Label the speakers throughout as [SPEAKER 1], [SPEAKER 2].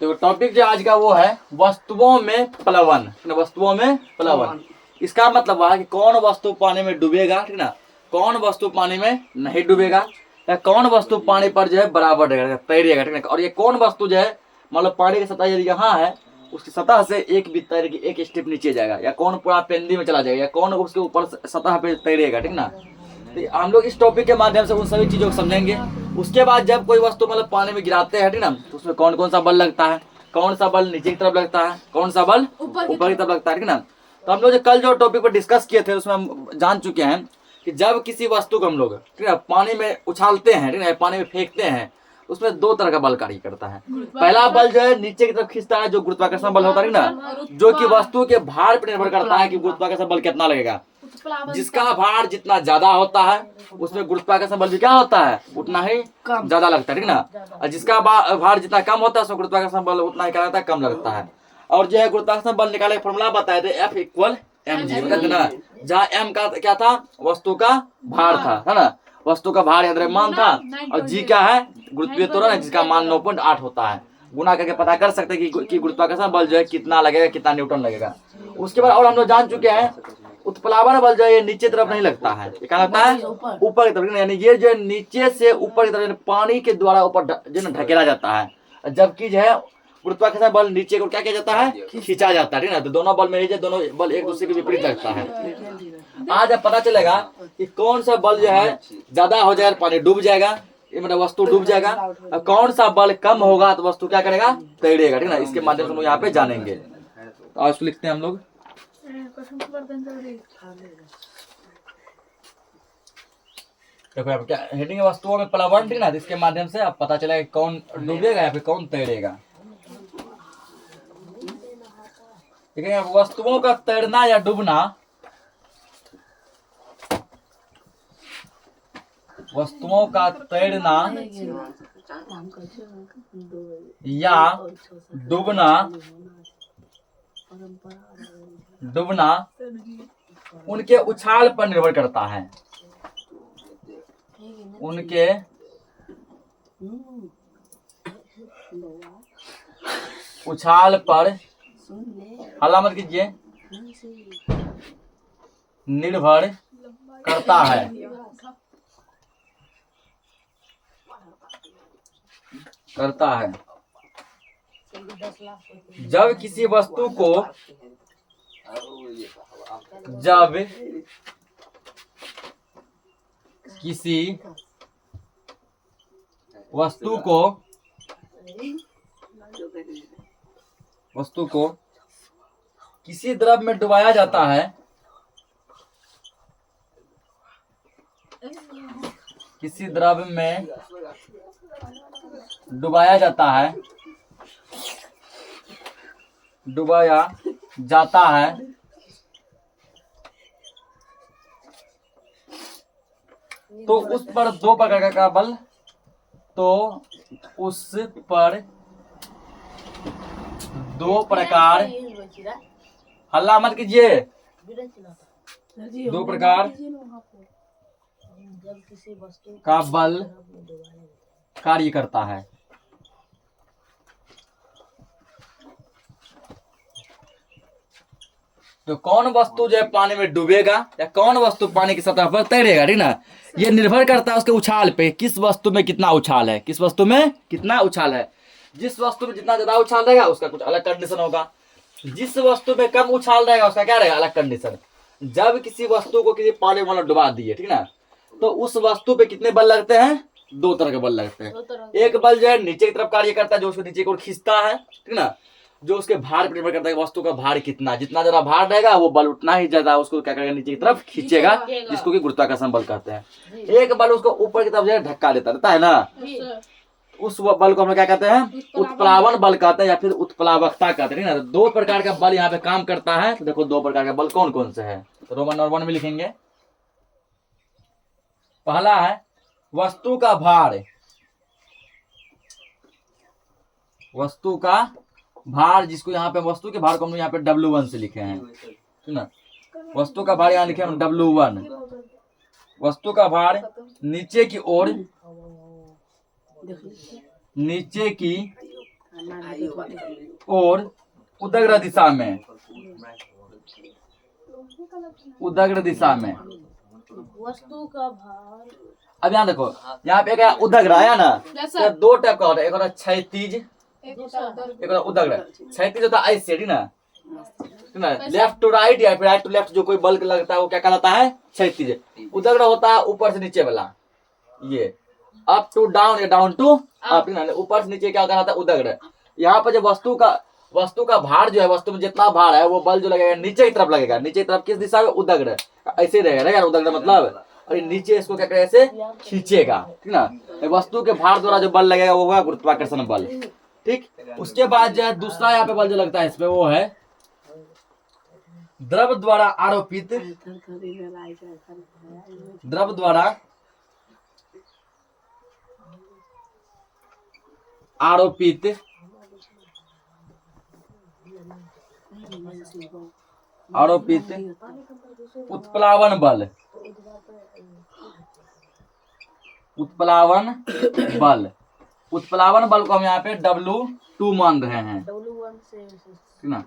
[SPEAKER 1] तो टॉपिक जो आज का वो है वस्तुओं में प्लवन। वस्तुओं में प्लवन, इसका मतलब हुआ कि कौन वस्तु पानी में डूबेगा, ठीक ना, कौन वस्तु पानी में नहीं डूबेगा, या कौन वस्तु पानी पर जो है बराबर रहेगा, तैरेगा, ठीक ना। और ये कौन वस्तु जो है मतलब पानी की सतह यदि यहाँ है उसकी सतह से एक भी तैरेगी, एक स्टेप नीचे जाएगा, या कौन पूरा पेंदी में चला जाएगा, या कौन उसके ऊपर सतह पे तैरेगा, ठीक ना। तो हम लोग इस टॉपिक के माध्यम से उन सभी चीजों को समझेंगे। उसके बाद जब कोई वस्तु मतलब पानी में गिराते हैं, ठीक ना, तो उसमें कौन कौन सा बल लगता है, कौन सा बल नीचे की तरफ लगता है, कौन सा बल ऊपर की तरफ लगता है, ठीक ना। तो हम लोग जो कल जो टॉपिक पर डिस्कस किए थे उसमें हम जान चुके हैं कि जब किसी वस्तु को हम लोग, ठीक है, पानी में उछालते हैं, ठीक है, पानी में फेंकते हैं, उसमें दो तरह का बल कार्य करता है। पहला बल जो है नीचे की तरफ खींचता है, जो गुरुत्वाकर्षण बल होता है ना, जो कि वस्तु के भार पर निर्भर करता है कि गुरुत्वाकर्षण बल कितना लगेगा। जिसका भार जितना ज्यादा होता है उसमें गुरुत्वाकर्षण बल भी क्या होता है, उतना ही ज्यादा लगता है, ठीक ना। और जिसका भार जितना कम होता है उसमें गुरुत्वाकर्षण बल उतना ही क्या लगता है, कम लगता है। और जो है गुरुत्वाकर्षण बल निकाले फॉर्मूला बताए थे F = mg, ना, जहाँ m का क्या था, वस्तु का भार था, है ना, वस्तु का भार या द्रव्यमान था, और g क्या है, गुरुत्वीय त्वरण, जिसका मान 9.8 होता है। गुना करके पता कर सकते हैं कि गुरुत्वाकर्षण बल जो है कितना लगेगा, कितना न्यूटन लगेगा। उसके बाद और हम लोग जान चुके हैं उत्प्लावन बल जो है ये नीचे तरफ नहीं लगता है, ये क्या लगता है, ऊपर की तरफ, यानी ये जो है नीचे से ऊपर की तरफ पानी के द्वारा ऊपर जो ढकेला जाता है, जबकि जो है गुरुत्वाकर्षण बल नीचे को क्या किया जाता है, खींचा जाता है, ठीक ना। तो दोनों बल में दोनों बल एक दूसरे के विपरीत लगता है। आज अब पता चलेगा कि कौन सा बल जो है ज्यादा हो जाएगा पानी डूब जाएगा, मतलब वस्तु डूब जाएगा, और कौन सा बल कम होगा तो वस्तु क्या करेगा, तैरेगा, ठीक ना। इसके माध्यम से हम लोग यहाँ पे जानेंगे। तो आज लिखते हैं हम लोग, देखो यहाँ पे क्या हेडिंग है, वस्तुओं में प्लवन, ठीक ना। इसके माध्यम से अब पता चलेगा कौन डूबेगा या फिर कौन तैरेगा। ठीक है, वस्तुओं का तैरना या डूबना, वस्तुओं का तैरना या डूबना उनके उछाल पर निर्भर करता है, उनके उछाल पर, हल्ला मत कीजिए, निर्भर करता है। जब किसी वस्तु को किसी द्रव में डुबाया जाता है, किसी द्रव में डुबाया जाता है, तो उस पर दो प्रकार का बल, हल्ला मत कीजिए, दो प्रकार का बल कार्य करता है। तो कौन वस्तु जो है पानी में डूबेगा या कौन वस्तु पानी की सतह पर तैरेगा, ठीक ना, ये निर्भर करता है उसके उछाल पे, किस वस्तु में कितना उछाल है, किस वस्तु में कितना उछाल है। जिस वस्तु में जितना ज्यादा उछाल रहेगा उसका कुछ अलग कंडीशन होगा, जिस वस्तु में कम उछाल रहेगा उसका क्या रहेगा, अलग कंडीशन। जब किसी वस्तु को किसी पानी में डुबा दिए, ठीक ना, तो उस वस्तु पे कितने बल लगते हैं, दो तरह के बल लगते हैं। एक बल जो है नीचे की तरफ कार्य करता है, जो उसको नीचे की ओर खींचता है, ठीक ना, जो उसके भार पर निर्भर करता है, वस्तु का भार कितना, जितना ज्यादा भार रहेगा वो बल उतना ही ज्यादा उसको क्या करेगा, नीचे की तरफ खींचेगा, जिसको कि गुरुत्वाकर्षण बल कहते हैं। एक बल उसको ऊपर की तरफ जो है धक्का देता रहता है ना, उस बल को हम लोग क्या कहते हैं, उत्प्लावन बल कहते हैं या फिर उत्प्लावकता कहते हैं ना। दो प्रकार का बल यहाँ पे काम करता है। तो देखो दो प्रकार के बल कौन कौन से है, तो रोमन नंबर 1 में लिखेंगे। पहला है वस्तु का भार, वस्तु का भार, जिसको यहाँ पे वस्तु के भार को हम यहाँ पे W1 से लिखे हैं, ठीक ना। वस्तु का भार यहाँ लिखे हम W1। वस्तु का भार नीचे की और उदग्र दिशा में, उदग्र दिशा में
[SPEAKER 2] वस्तु का भार।
[SPEAKER 1] अब यहाँ देखो, यहाँ पे क्या उदग्र आया ना, तो दो टाइप का होता है, एक होता है क्षैतिज, एक होता है उदग्र। क्षैतिज होता है ऐसे, ठीक ना, लेफ्ट टू राइट या फिर राइट टू लेफ्ट जो कोई बल्क लगता है वो क्या कहलाता है, क्षैतिज। उदग्र होता है ऊपर से नीचे वाला, ये अप टू डाउन या डाउन टू अप, ऊपर से नीचे क्या कहलाता है, उदग्र। यहाँ पर जो वस्तु का भार जो है, वस्तु में जितना भार है वो बल जो लगेगा नीचे की तरफ लगेगा, नीचे की तरफ किस दिशा में, उदग्र। ऐसे रहेगा ना यार उदग्र मतलब, और नीचे इसको क्या करेगा, ऐसे खींचेगा, ठीक ना। वस्तु के भार द्वारा जो बल लगेगा वो होगा गुरुत्वाकर्षण बल, ठीक। उसके बाद जो है दूसरा यहाँ पे बल जो लगता है इसमें, वो है द्रव द्वारा आरोपित, द्रव द्वारा आरोपित उत्प्लावन बल, उत्प्लावन बल। उत्प्लावन बल को हम यहाँ पे W2 मान रहे हैं, ठीक ना।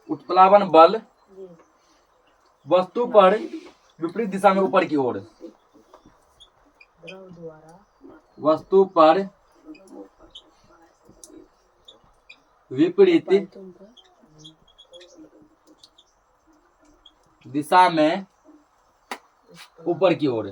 [SPEAKER 1] उत्प्लावन बल वस्तु पर विपरीत दिशा में ऊपर की ओर, वस्तु पर विपरीत दिशा में ऊपर की ओर,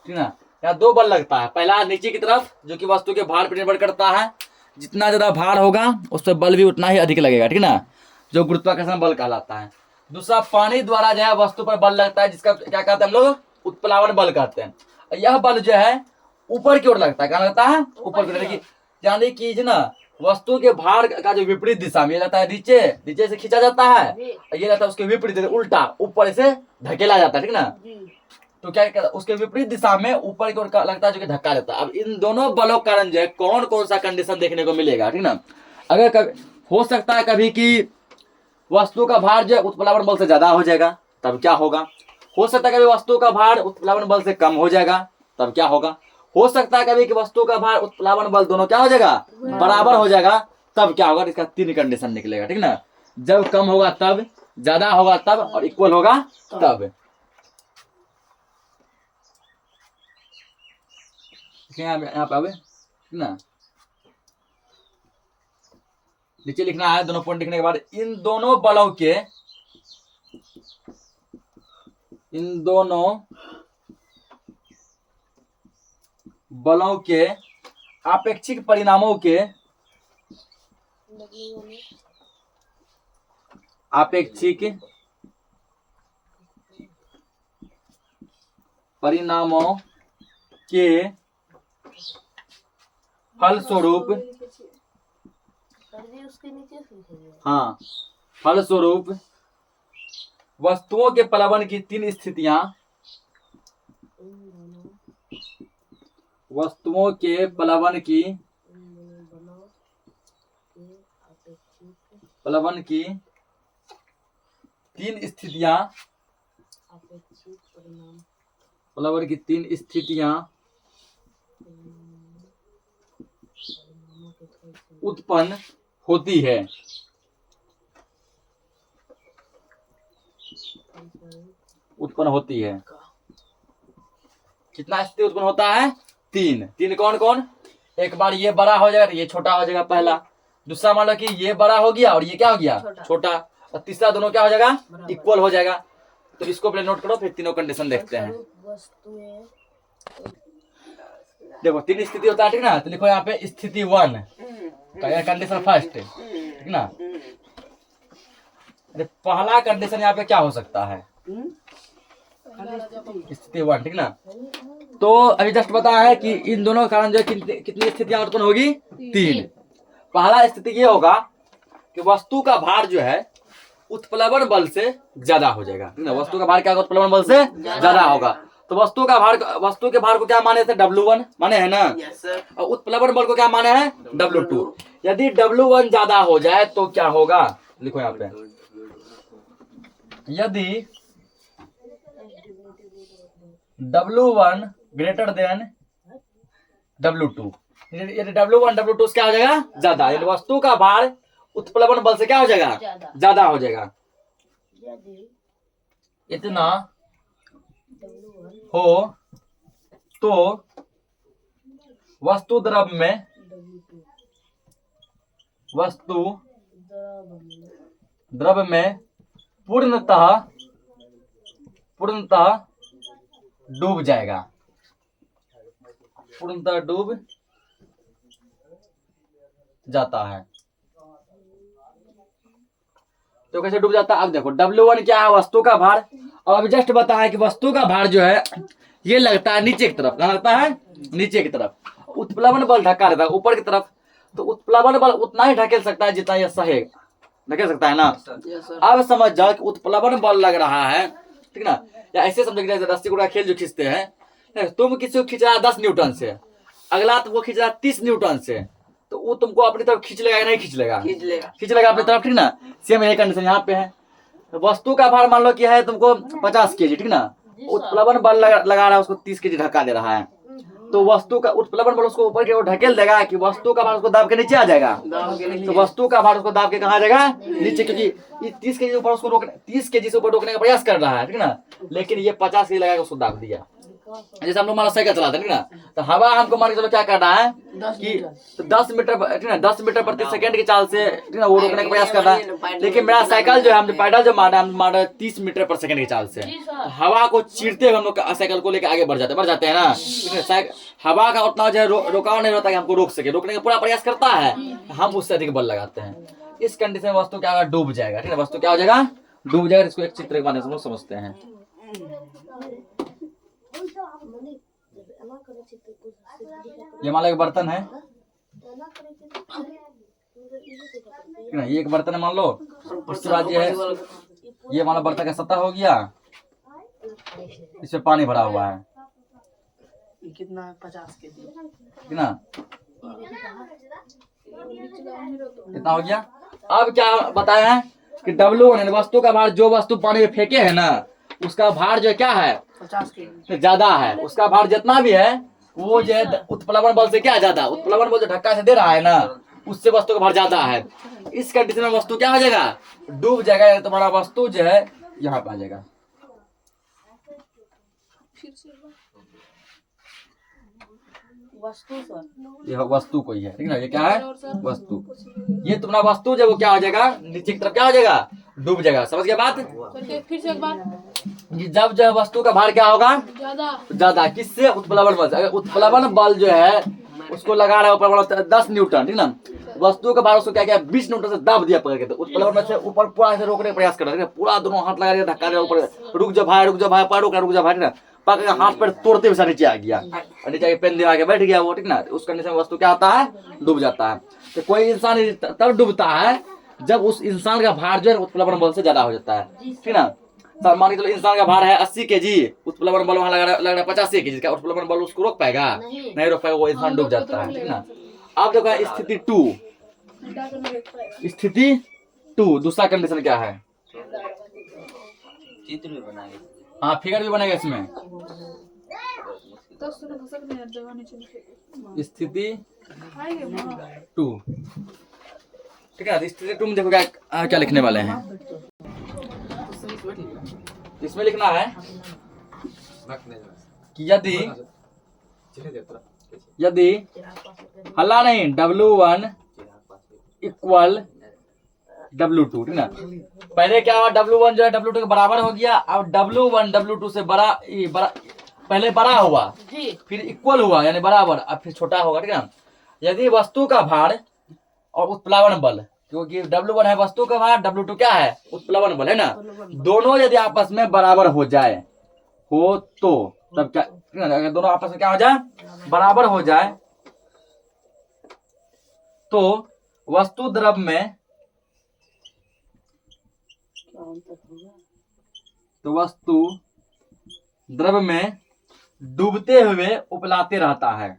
[SPEAKER 1] ठीक ना। यहाँ दो बल लगता है, पहला नीचे की तरफ जो कि वस्तु के भार पर निर्भर करता है, जितना ज्यादा भार होगा उस पर बल भी उतना ही अधिक लगेगा, ठीक ना, जो गुरुत्वाकर्षण बल कहलाता है। दूसरा पानी द्वारा जो है वस्तु पर बल लगता है, जिसका क्या कहते हैं हम लोग, उत्प्लावन बल कहते हैं। यह बल जो है ऊपर की ओर लगता है, क्या लगता है, ऊपर की ओर, यानी कि जो ना वस्तु के भार का जो विपरीत दिशा में रहता है, नीचे नीचे से खींचा जाता है, ये रहता है उसके विपरीत उल्टा ऊपर से धकेला जाता है, ठीक ना। तो क्या कहता है, उसके विपरीत दिशा में ऊपर की ओर लगता है जो कि धक्का देता है। अब इन दोनों बलों के कारण जो है कौन कौन सा कंडीशन देखने को मिलेगा, ठीक ना। अगर कभी हो सकता है कभी कि वस्तु का भार जो है उत्प्लावन बल से ज्यादा हो जाएगा, तब क्या होगा। हो सकता है कभी वस्तु का भार उत्प्लावन बल से कम हो जाएगा, तब क्या होगा। हो सकता है कभी कि वस्तु का भार उत्प्लावन बल दोनों क्या हो जाएगा, बराबर हो जाएगा, तब क्या होगा। इसका 3 कंडीशन निकलेगा, ठीक ना। जब कम होगा तब, ज्यादा होगा तब, और इक्वल होगा तब। यहाँ पे आवे, ठीक ना, नीचे लिखना है दोनों पॉइंट लिखने के बाद, इन दोनों बलों के आपेक्षिक परिणामों के, आपेक्षिक परिणामों के फलस्वरूप, हाँ, फलस्वरूप वस्तुओं के प्लवन की 3 स्थितियां, वस्तुओं के प्लवन की 3 स्थितियां, प्लवन की 3 स्थितियां उत्पन्न होती है। उत्पन्न होती है, कितना स्थिति उत्पन्न होता है, 3 कौन कौन। एक बार ये बड़ा हो जाएगा तो ये छोटा हो जाएगा पहला, दूसरा मान लो कि ये बड़ा हो गया और ये क्या हो गया, छोटा, और तीसरा दोनों क्या हो जाएगा, इक्वल हो जाएगा। तो इसको पहले नोट करो, फिर तीनों कंडीशन देखते हैं। देखो 3 स्थिति होता है, ठीक ना। तो लिखो यहाँ पे स्थिति 1 का कंडीशन फर्स्ट, ठीक ना। पहला कंडीशन यहाँ पे क्या हो सकता है, स्थिति 1, ठीक ना। तो अभी जस्ट बताया है कि इन दोनों के कारण जो कितनी स्थितियां उत्पन्न होगी, 3। पहला स्थिति ये होगा कि वस्तु का भार जो है उत्प्लवन बल से ज्यादा हो जाएगा, ठीक ना। वस्तु का भार क्या होगा, उत्प्लवन बल से ज्यादा होगा। तो वस्तु के भार को क्या माने थे, W1 माने है ना, और उत्प्लवन बल को क्या माने हैं, W2। यदि W1 ज्यादा हो जाए तो क्या होगा, लिखो यहाँ पे, यदि W1 ग्रेटर देन W2। यदि W1 W2 क्या हो जाएगा ज्यादा, यानी वस्तु का भार उत्प्लवन बल से क्या हो जाएगा ज्यादा हो जाएगा।
[SPEAKER 2] यदि
[SPEAKER 1] इतना
[SPEAKER 2] W1
[SPEAKER 1] हो तो वस्तु द्रव में
[SPEAKER 2] W2
[SPEAKER 1] वस्तु
[SPEAKER 2] द्रव
[SPEAKER 1] द्रव में पूर्णतः डूब जाएगा, पूर्णतः डूब जाता है। तो कैसे डूब जाता है, अब देखो W1 क्या है वस्तु का भार, और अभी जस्ट बताया कि वस्तु का भार जो है ये लगता है नीचे की तरफ, कहाँ लगता है नीचे की तरफ, उत्प्लवन बल ढका रहता है ऊपर की तरफ, तो उत्प्लवन बल उतना ही ढकेल सकता है जितना यह सहेगा, ढकेल सकता है ना। अब समझ जाओ कि उत्प्लवन बल लग रहा है, ठीक ना, या ऐसे समझो कि रस्सी गुड़ा खेल जो खींचते हैं, तुम किसी को खींच रहा है 10 न्यूटन से, अगला तुमको खींच रहा है 30 न्यूटन से, तो वो तुमको अपनी तरफ खींच लेगा या नहीं खींच लेगा, खींच लेगा अपनी तरफ, ठीक ना। सेम यही कंडीशन यहाँ पे है, वस्तु का भार मान लो कि है तुमको 50 kg, ठीक ना, उत्प्लवन बल लगा रहा है उसको 30 kg ढका दे रहा है, तो वस्तु का उत्प्लवन बल उसको ऊपर की ओर ढकेल देगा कि वस्तु का भार उसको दाब के नीचे आ जाएगा, तो वस्तु का भार उसको दाब के कहाँ आ जाएगा नीचे, क्योंकि ये 30 kg ऊपर उसको रोकने 30 kg से ऊपर रोकने का प्रयास कर रहा है, ठीक ना, लेकिन ये 50 kg लगा के उसको दाब दिया। जैसे हम लोग हमारा साइकिल चलाते हैं, ठीक ना, तो हवा हमको मान के चलो क्या कर रहा है कि 10 मीटर, ठीक ना, 10 मीटर प्रति सेकंड की चाल से, ठीक ना, वो रोकने का प्रयास कर रहा है, लेकिन मेरा साइकिल जो है हम पैडल जो मार रहे हैं 30 मीटर पर सेकंड की चाल से, तो हवा को चीरते हुए हम लोग साइकिल को लेकर आगे बढ़ जाते हैं ना, ठीक है। हवा का उतना जो है रुकाव नहीं रहता कि हमको रोक सके, रोकने का पूरा प्रयास करता है, हम उससे अधिक बल लगाते हैं। इस कंडीशन में वस्तु क्या होगा डूब जाएगा, ठीक है, वस्तु क्या हो जाएगा डूब जाएगा। इसको एक चित्र के माध्यम से हम लोग समझते हैं। ये मान लो एक बर्तन है, ये एक बर्तन है मान लो, उसके बाद ये है, ये मान लो बर्तन का सतह हो गया, इसमें पानी भरा हुआ है,
[SPEAKER 2] कितना 50 kg
[SPEAKER 1] कितना कितना हो गया। अब क्या बताया है कि W1 वस्तु का भार, जो वस्तु पानी में फेंके है ना उसका भार जो क्या है
[SPEAKER 2] 50 kg
[SPEAKER 1] ज्यादा है, उसका भार जितना भी है वो जो है उत्प्लवन बल से क्या ज्यादा, उत्प्लवन बल जो धक्का से दे रहा है ना उससे वस्तु का भार ज्यादा है। इस कंडीशन में वस्तु क्या हो जाएगा डूब जाएगा, तुम्हारा वस्तु जो है यहाँ पे आ जाएगा।
[SPEAKER 2] वस्तु सर,
[SPEAKER 1] यह वस्तु कोई है, ठीक ना, ये क्या है वस्तु, ये तुम्हारा वस्तु जब वो क्या हो जाएगा नीचे की तरफ क्या हो जाएगा डूब जाएगा। समझ गया बात।
[SPEAKER 2] फिर से एक बार,
[SPEAKER 1] जब जो है वस्तु का भार क्या होगा ज्यादा, किससे उत्प्लवन बल से। अगर उत्प्लवन बल जो है उसको लगा रहा है ऊपर 10 न्यूटन, ठीक ना, वस्तु का भार उसको क्या किया 20 न्यूटन से दाब दिया पकड़ के, तो उत्प्लवन बल से ऊपर पूरा ऐसे रोकने का प्रयास कर रहा है, पूरा दोनों हाथ लगा दिया, धक्का दिया ऊपर, रुक जा भाई पर रुक जा भाई, ठीक ना, पकड़ हाथ पर तोड़ते हुए नीचे आ गया, नीचे आके पेन दिया के बैठ गया वो, ठीक ना, उस कंडीशन में वस्तु क्या होता है डूब जाता है। तो कोई इंसान तब डूबता है जब उस इंसान का भार जो है उत्प्लवन बल से ज्यादा हो जाता है, ठीक ना। मान के चलो इंसान का भार है 80 kg, उत्प्लवन बल वहां लग रहा है 85 kg का, उत्प्लवन बल उसको रोक पाएगा नहीं रोक पाएगा, वो इंसान डूब जाता है, ठीक ना। अब देखो स्थिति 2, स्थिति 2 दूसरा कंडीशन क्या है,
[SPEAKER 3] चित्र भी बनाएंगे,
[SPEAKER 1] हाँ फिगर भी बनेगा इसमें। स्थिति 2, ठीक है, स्थिति 2 में देखो क्या लिखने वाले हैं, इसमें लिखना है कि यदि हल्ला नहीं W1 इक्वल W2, ठीक ना, पहले क्या हुआ W1 जो है W2 के बराबर हो गया, अब W1 W2 से बड़ा पहले बड़ा हुआ फिर इक्वल हुआ यानी बराबर, अब फिर छोटा होगा, ठीक है। यदि वस्तु का भार और उत्प्लवन बल, क्योंकि W1 है वस्तु का भार, W2 क्या है उत्प्लवन बल है ना, दोनों यदि आपस में बराबर हो जाए हो तो तब क्या, अगर दोनों आपस में क्या हो जाए बराबर हो जाए तो वस्तु द्रव में, तो वस्तु द्रव में डूबते हुए उपलाते रहता है।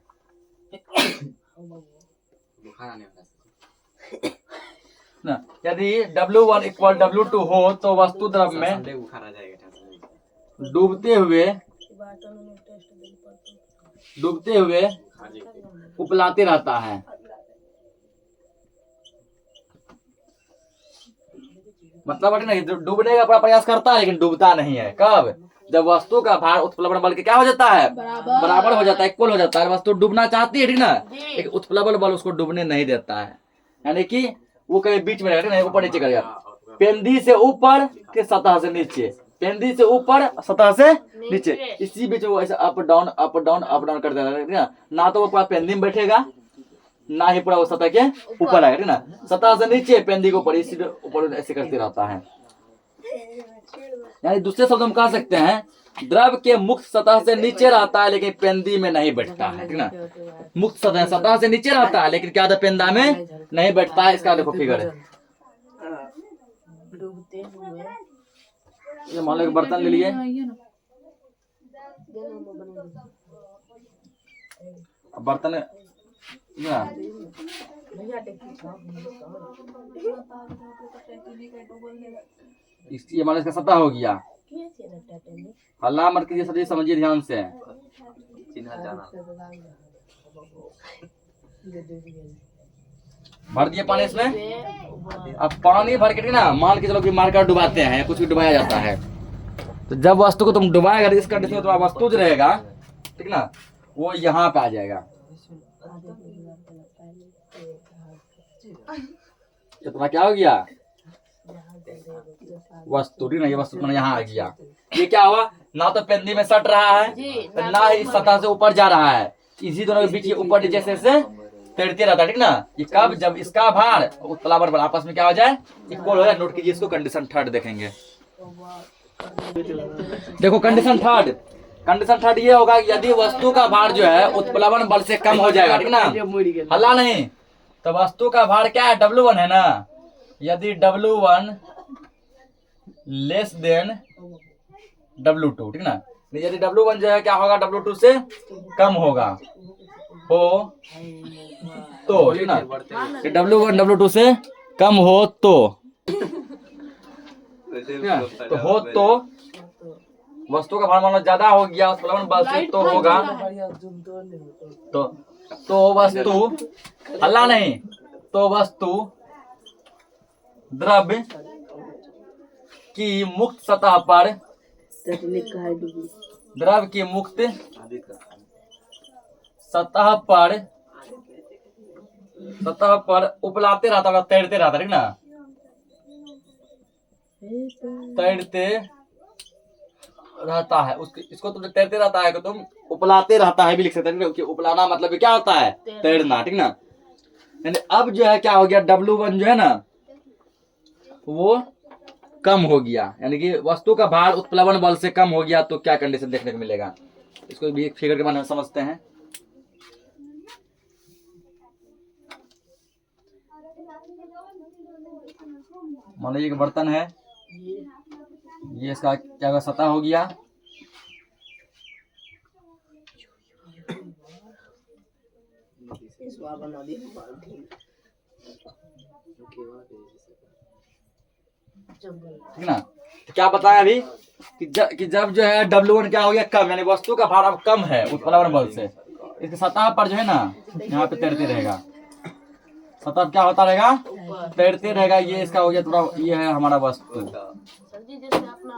[SPEAKER 1] ना यदि W1 इक्वल W2 हो तो वस्तु द्रव में डूबते हुए डूबते हुए उपलाते रहता है। मतलब है ना, डूबने का पूरा प्रयास करता है लेकिन डूबता नहीं है। कब? जब वस्तु का भार उत्प्लवन बल के क्या हो जाता है? बराबर हो जाता है, इक्वल हो जाता है। वस्तु डूबना चाहती है, ठीक ना, लेकिन उत्प्लवन बल उसको डूबने नहीं देता है। यानी कि वो कहीं बीच में रहेगा, ऊपर नीचे करेगा। पेंदी से ऊपर के सतह से नीचे, पेंदी से ऊपर सतह से नीचे, इसी बीच वो ऐसे up down up down up down करते रहेगा। ना तो वो पूरा पेंदी में बैठेगा, ना ही पूरा वो सतह के ऊपर आएगा, ठीक ना। सतह से नीचे, पेंदी के ऊपर, इसी ऊपर ऐसे करते रहता है। यानी दूसरे शब्द हम कह सकते हैं, द्रव के मुक्त सतह से नीचे रहता है लेकिन पेंदी में नहीं बैठता है, ठीक ना। मुक्त सतह से नीचे रहता है लेकिन क्या होता है, पेंदा में नहीं बैठता है। इसका देखो फिगर है।
[SPEAKER 2] डूबते हुए
[SPEAKER 1] ये मान लो एक बर्तन ले लिए, अब बर्तन ना, ये मान लो इसका सतह हो गया। अल्लाह मत कीजिए, सभी समझिए ध्यान से। भर दिए पानी इसमें। अब पानी भर के ना, मान के चलो कि मारकर डुबाते हैं, कुछ भी डुबाया जाता है, तो जब वस्तु को तुम डुबाएगा, इस कंडीशन में तुम्हारा वस्तु जो रहेगा, ठीक ना, वो यहाँ पे आ जाएगा। तो तुम्हारा क्या हो गया? वस्तु, ठीक ना, ये वस्तु तुम्हारा यहाँ आ गया। ये क्या हुआ? ना तो पेंदी में सट रहा है, ना ही सतह से ऊपर जा रहा है। इसी दोनों के बीच ये ऊपर नीचे से तैरते रहता है, ठीक ना। ये कब? जब इसका भार उत्प्लावन बल आपस में क्या हो जाए, इक्वल हो जाए। नोट कीजिए इसको। कंडीशन थर्ड देखेंगे। देखो कंडीशन थर्ड, कंडीशन थर्ड ये होगा कि यदि वस्तु का भार जो है उत्प्लवन बल से कम हो जाएगा, ठीक ना, हल्ला नहीं, तो वस्तु का भार क्या है? W1 है ना। यदि W1 लेस देन W2, ठीक ना, यदि W1 जो है क्या होगा, W2 से कम होगा हो तो, ठीक ना, W1 W2 से कम हो तो, हो तो वस्तु का भार मान लो ज्यादा हो गया उत्प्लवन बल से, तो होगा तो वस्तु, हल्ला नहीं, तो वस्तु द्रव्य की मुक्त सतह पर, द्रव की मुक्त सतह पर उपलाते रहता है, तैरते रहता है, ठीक ना, तैरते रहता है। इसको तुम तैरते रहता है कि तुम उपलाते रहता है भी लिख सकते हैं, क्योंकि उपलाना मतलब क्या होता है? तैरना, ठीक ना। यानी अब जो है क्या हो गया, W1 जो है ना वो कम हो गया, यानी कि वस्तु का भार उत्प्लवन बल से कम हो गया। तो क्या कंडीशन देखने को मिलेगा, इसको भी एक फिगर के माध्यम से समझते हैं। मान लीजिए बर्तन है, ये इसका क्या होगा, सतह हो गया। ठीक ना। तो क्या बताया अभी कि जब जो है W1 क्या हो गया, कम, यानी वस्तु का भार अब कम है उत्प्लवन बल से, इसके सतह पर जो है ना यहाँ पे तैरते रहेगा। सतह क्या होता रहेगा, तैरते रहेगा। ये इसका हो गया थोड़ा, ये है हमारा वस्तु,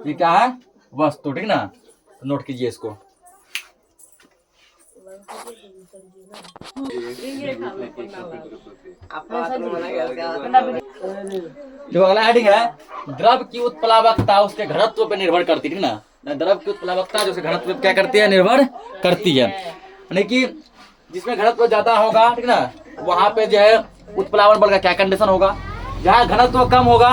[SPEAKER 1] ये क्या है, वस्तु, ठीक ना। तो नोट कीजिए इसको। जो अगला हेडिंग है, द्रव की उत्प्लावकता उसके घनत्व पर निर्भर करती है, ठीक ना। द्रव की उत्प्लावकता जो उसके घनत्व पर क्या करती है, निर्भर करती है। यानी कि जिसमें घनत्व ज्यादा होगा, ठीक ना, वहां पे जो है उत्प्लावन बल का क्या कंडीशन होगा। जहाँ घनत्व कम होगा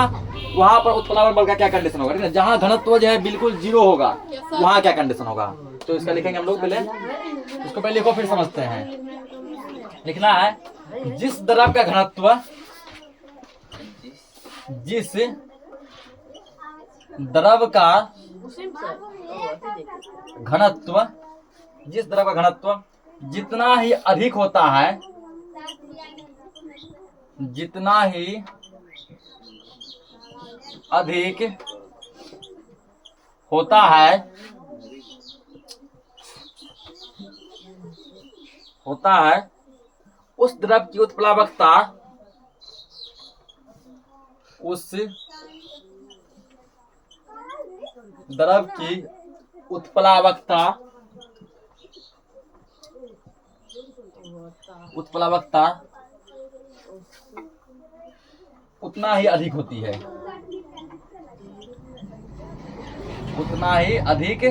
[SPEAKER 1] वहां पर उत्प्लावन बल का क्या कंडीशन होगा, ठीक है। जहाँ घनत्व जो है बिल्कुल जीरो होगा वहां क्या कंडीशन होगा। तो इसका लिखेंगे हम लोग पहले, इसको पहले लिखो फिर समझते हैं। लिखना है, जिस द्रव का घनत्व, जिस द्रव का घनत्व, जिस द्रव का घनत्व जितना ही अधिक होता है, जितना ही अधिक होता है, होता है उस द्रव की उत्प्लावकता उस द्रव की उत्प्लावकता उतना ही अधिक होती है, उतना ही अधिक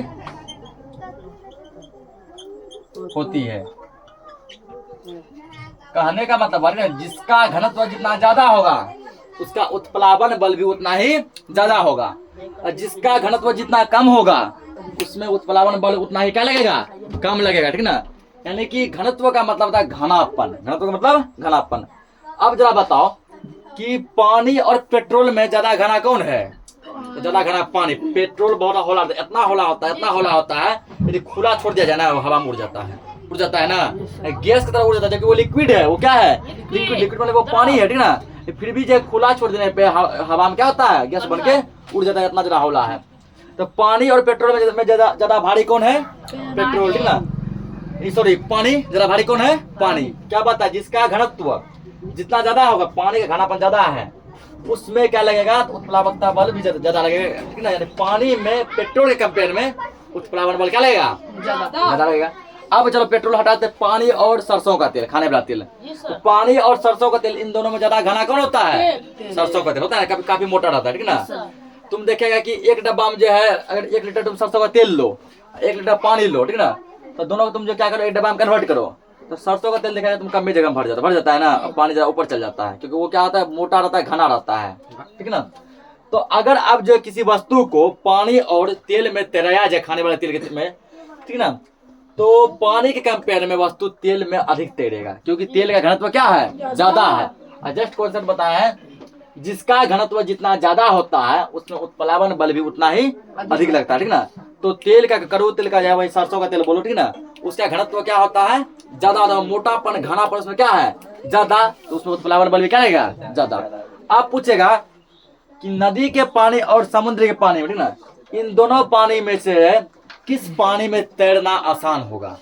[SPEAKER 1] होती है। कहने का मतलब है जिसका घनत्व जितना ज्यादा होगा उसका उत्प्लावन बल भी उतना ही ज्यादा होगा, और जिसका घनत्व जितना कम होगा उसमें उत्प्लावन बल उतना ही क्या लगेगा, कम लगेगा, ठीक ना। यानी कि घनत्व का मतलब होता है घनापन, घनत्व का मतलब घनापन। अब जरा बताओ कि पानी और पेट्रोल में ज्यादा घना कौन है? तो ज्यादा घना पानी। पेट्रोल बहुत हौला, इतना हौला होता है, इतना हौला होता है, यदि खुला छोड़ दिया जाए ना हवा में उड़ जाता है, उड़ जाता है ना, गैस की तरह उड़ जाता है, जबकि वो लिक्विड है। वो क्या है? लिक्विड। लिक्विड मतलब वो पानी है, ठीक ना। फिर भी जो खुला छोड़ देने पे हवा में क्या होता है, गैस बन के उड़ जाता है, इतना ज्यादा हौला है। तो पानी और पेट्रोल में ज्यादा भारी कौन है? पेट्रोल, ठीक ना। सॉरी, पानी ज्यादा भारी कौन है? पानी। क्या बात है? जिसका घनत्व जितना ज्यादा होगा, पानी का घनापन ज्यादा है, उसमें क्या लगेगा? उत्प्लावकता बल भी ज्यादा लगेगा, ठीक ना। यानी पानी में पेट्रोल के कंपेयर में उत्प्लावन बल क्या लगेगा? ज्यादा लगेगा। अब चलो पेट्रोल हटाते, पानी और सरसों का तेल, खाने वाला तेल। तो पानी और सरसों का तेल, इन दोनों में ज्यादा घना कौन होता है? सरसों का तेल होता है, काफी मोटा रहता है, ठीक ना। तुम देखेगा कि एक डब्बा में जो है, अगर 1 लीटर तुम सरसों का तेल लो, 1 लीटर पानी लो, ठीक ना, तो दोनों को तुम जो क्या करो, एक डब्बा में कन्वर्ट करो। तो सरसों का तेल देखा जाए तुम कम जगह में भर जाता है ना, और पानी जरा ऊपर चल जाता है, क्योंकि वो क्या होता है, मोटा रहता है, घना रहता है, ठीक ना। तो अगर आप जो किसी वस्तु को पानी और तेल में तैराया जाए, खाने वाले तेल के में, ठीक ना, तो पानी के कंपेयर में वस्तु तेल में अधिक तैरेगा, क्योंकि तेल का घनत्व क्या है? ज्यादा है। जस्ट क्वेश्चन बताया है, जिसका घनत्व जितना ज्यादा होता है उसमें उत्प्लावन बल भी उतना ही अधिक लगता है, ठीक ना। तो तेल का, कड़ू तेल का, वही सरसों का तेल बोलो, ठीक ना, उसका घनत्व क्या होता है? ज्यादा। मोटापन, घनापन उसमें क्या है? ज्यादा, तो उसमें उत्प्लावन बल भी क्या रहेगा? ज्यादा। आप पूछेगा कि नदी के पानी और समुद्र के पानी, ठीक ना, इन दोनों पानी में से किस पानी में तैरना आसान होगा?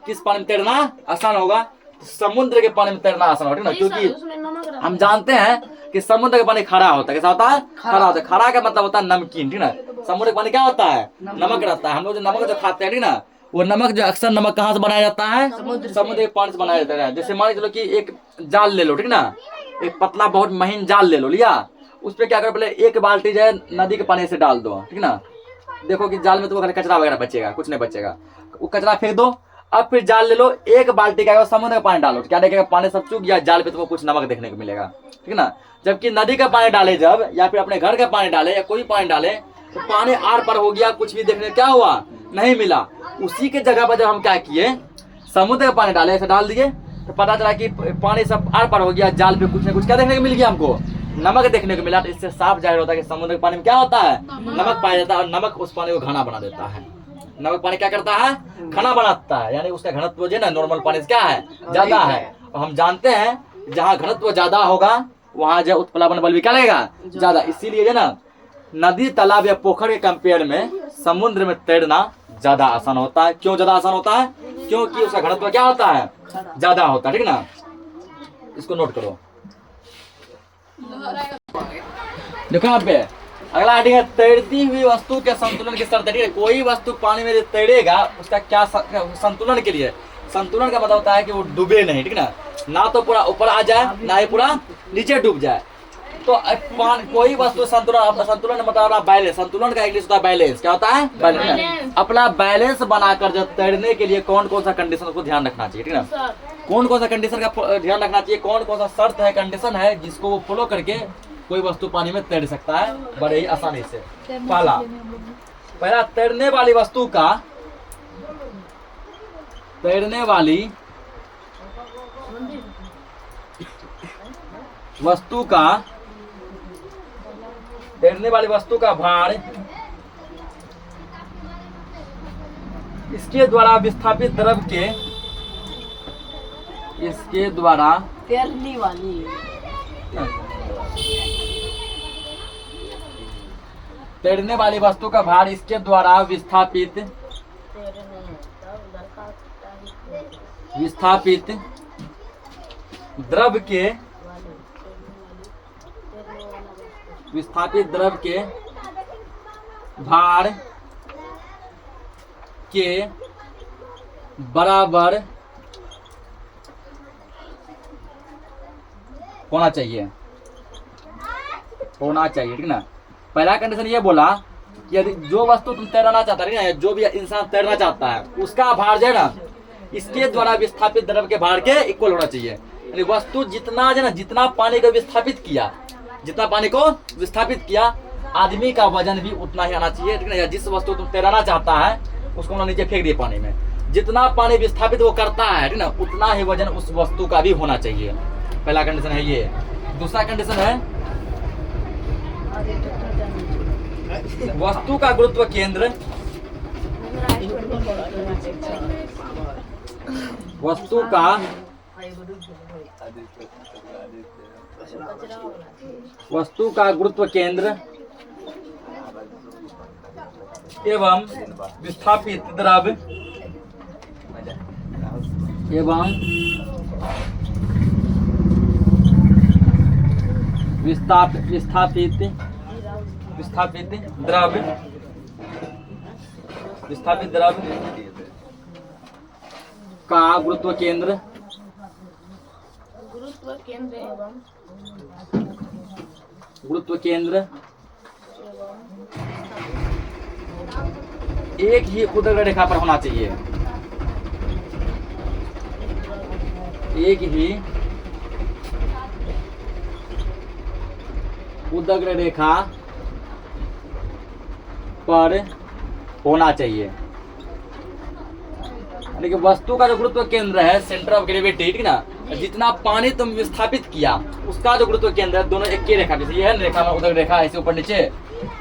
[SPEAKER 1] किस पानी में तैरना आसान होगा? समुद्र के पानी में तैरना आसान होगा, ठीक ना, क्योंकि हम जानते हैं कि समुद्र का पानी खड़ा होता है। कैसा होता है? खड़ा होता है। खड़ा का मतलब होता है नमकीन, ठीक ना। समुद्र का पानी क्या होता है? नमक रहता है। हम लोग जो नमक जो खाते हैं, ठीक ना, वो नमक जो अक्सर नमक कहाँ से बनाया जाता है? समुद्र के पानी से बनाया जाता है। जैसे मान चलो कि एक जाल ले लो, ठीक ना, एक पतला बहुत महीन जाल ले लो, लिया, उस पर क्या करो, पहले 1 बाल्टी जो है नदी के पानी से डाल दो, ठीक ना। देखो कि जाल में तो खाली कचरा वगैरह बचेगा, कुछ नहीं बचेगा, वो कचरा फेंक दो। अब फिर जाल ले लो, 1 बाल्टी का समुद्र का पानी डालो, क्या देखेगा? पानी सब सूख गया, जाल पे तुमको कुछ नमक देखने को मिलेगा, ठीक ना। जबकि नदी का पानी डाले जब, या फिर अपने घर का पानी डाले, या कोई पानी डाले, तो पानी आर पार हो गया, कुछ भी देखने क्या हुआ? नहीं मिला। उसी के जगह पर जब हम क्या किए, समुद्र का पानी डाले, ऐसे डाल दिए, तो पता चला कि पानी सब आर पार हो गया, जाल पे कुछ न कुछ क्या देखने को मिल गया? हमको नमक देखने को मिला। तो इससे साफ जाहिर होता है कि समुद्र के पानी में क्या होता है? नमक पाया जाता है, और नमक उस पानी को घना बना देता है। नमक पानी क्या करता है? घना बनाता है, यानी उसका घनत्व जो है ना नॉर्मल पानी से क्या है? ज्यादा है। और हम जानते हैं जहाँ घनत्व ज्यादा होगा वहां जो उत्प्लावन बल भी क्या लगेगा? ज्यादा। इसीलिए जो ना नदी, तालाब या पोखर के कंपेयर में समुद्र में तैरना ज्यादा आसान होता है। क्यों ज्यादा आसान होता है? क्योंकि उसका घनत्व क्या होता है? ज्यादा होता है, ठीक ना। इसको नोट करो। देखो यहाँ पे अगला आर्टिकल है, तैरती हुई वस्तु के संतुलन की शर्त है। कोई वस्तु पानी में तैरेगा उसका क्या संतुलन के लिए? संतुलन का मतलब होता है कि वो डूबे नहीं, ठीक ना तो पूरा ऊपर आ जाए, ना ही पूरा नीचे डूब जाए। तो कोई वस्तु संतुलन, अपना संतुलन मतलब बैलेंस। संतुलन का इंग्लिश होता है बैलेंस। क्या होता है? बैलेंस। अपना बैलेंस बनाकर जब तैरने के लिए कौन कौन सा कंडीशन को ध्यान रखना चाहिए, ठीक ना। कौन कौन सा कंडीशन का ध्यान रखना चाहिए, कौन कौन सा शर्त है, कंडीशन है, जिसको वो फॉलो करके कोई वस्तु पानी में तैर सकता है बड़े ही आसानी से। पहला तैरने वाली वस्तु का भार इसके द्वारा विस्थापित द्रव के तैरने वाली वस्तु का भार इसके द्वारा विस्थापित विस्थापित द्रव के भार के बराबर होना चाहिए, ठीक ना। पहला कंडीशन ये बोला कि यदि जो वस्तु तुम तैरना चाहता है ना, जो भी इंसान तैरना चाहता है उसका भार जो है ना इसके द्वारा विस्थापित द्रव के भार के इक्वल होना चाहिए। यानी वस्तु जितना जो ना जितना पानी को विस्थापित किया आदमी का वजन भी उतना ही आना चाहिए, ठीक है। जिस वस्तु तुम तैराना चाहता है उसको ना नीचे फेंक दिए पानी में, जितना पानी विस्थापित वो करता है, ठीक ना, उतना ही वजन उस वस्तु का भी होना चाहिए। पहला कंडीशन है ये। दूसरा कंडीशन है वस्तु का गुरुत्व केंद्र एवं विस्थापित द्रव विस्थापित द्रव का गुरुत्व केंद्र एक ही उदग्र रेखा पर होना चाहिए, एक ही उदग्र रेखा पर होना चाहिए। यानी कि वस्तु का जो गुरुत्व केंद्र है, सेंटर ऑफ ग्रेविटी, ठीक ना, जितना पानी तुम विस्थापित किया उसका जो गुरुत्व केंद्र है, दोनों एक ही रेखा, जैसे ये है रेखा में उदग्र रेखा ऐसे ऊपर नीचे,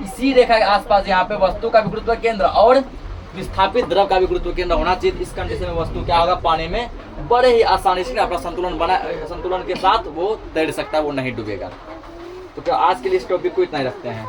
[SPEAKER 1] इसी रेखा के आसपास यहाँ पे वस्तु का भी गुरुत्व केंद्र और विस्थापित द्रव का भी गुरुत्व केंद्र होना चाहिए। इस कंडीशन में वस्तु क्या होगा, पानी में बड़े ही आसानी से अपना संतुलन के साथ वो तैर सकता है, वो नहीं डूबेगा। तो क्या आज के लिए इस टॉपिक को इतना ही रखते हैं।